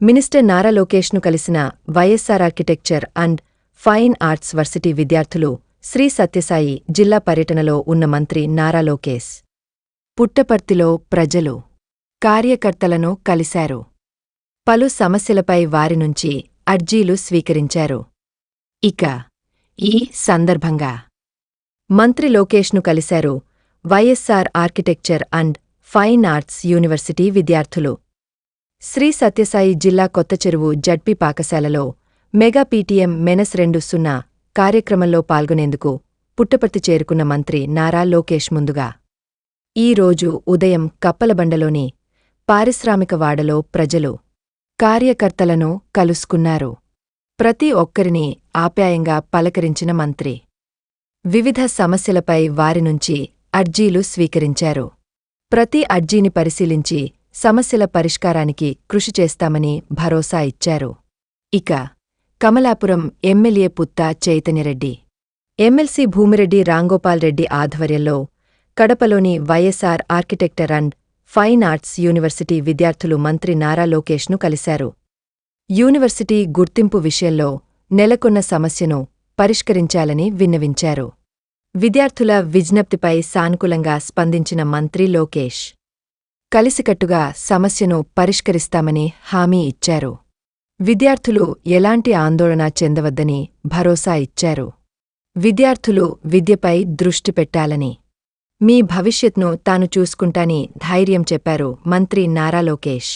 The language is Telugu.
మినిస్టర్ నారా లోకేష్ను కలిసిన YSR architecture and fine arts varsity విద్యార్థులు శ్రీ సత్యసాయి జిల్లా పర్యటనలో ఉన్న మంత్రి నారా లోకేశ్ పుట్టపర్తిలో ప్రజలు కార్యకర్తలను కలిశారు. పలు సమస్యలపై వారి నుంచి అర్జీలు స్వీకరించారు. ఇక ఈ సందర్భంగా మంత్రి లోకేష్ను కలిశారు YSR architecture and fine arts university విద్యార్థులు. శ్రీ సత్యసాయి జిల్లా కొత్తచెరువు జడ్పీ పాఠశాలలో మెగా పీటీఎం -20 కార్యక్రమంలో పాల్గొనేందుకు పుట్టపర్తి చేరుకున్న మంత్రి నారా లోకేశ్ ముందుగా ఈ రోజు ఉదయం కప్పలబండలోని పారిశ్రామిక వాడలో ప్రజలు కార్యకర్తలను కలుసుకున్నారు. ప్రతి ఒక్కరినీ ఆప్యాయంగా పలకరించిన మంత్రి వివిధ సమస్యలపై వారి నుంచి అర్జీలు స్వీకరించారు. ప్రతి అర్జీని పరిశీలించి సమస్యల పరిష్కారానికి కృషి చేస్తామని భరోసా ఇచ్చారు. ఇక కమలాపురం ఎమ్మెల్యే పుత్తా చైతన్యరెడ్డి, ఎమ్మెల్సీ భూమిరెడ్డి రాంగోపాల్ రెడ్డి ఆధ్వర్యంలో కడపలోని YSR architecture and fine arts university విద్యార్థులు మంత్రి నారా లోకేష్ను కలిశారు. యూనివర్సిటీ గుర్తింపు విషయంలో నెలకొన్న సమస్యను పరిష్కరించాలని విన్నవించారు. విద్యార్థుల విజ్ఞప్తిపై సానుకూలంగా స్పందించిన మంత్రి లోకేశ్ కలిసికట్టుగా సమస్యను పరిష్కరిస్తామని హామీ ఇచ్చారు. విద్యార్థులు ఎలాంటి ఆందోళన చెందవద్దని భరోసా ఇచ్చారు. విద్యార్థులు విద్యపై దృష్టి పెట్టాలని, మీ భవిష్యత్ను తాను చూసుకుంటాని ధైర్యం చెప్పారు మంత్రి నారా లోకేశ్.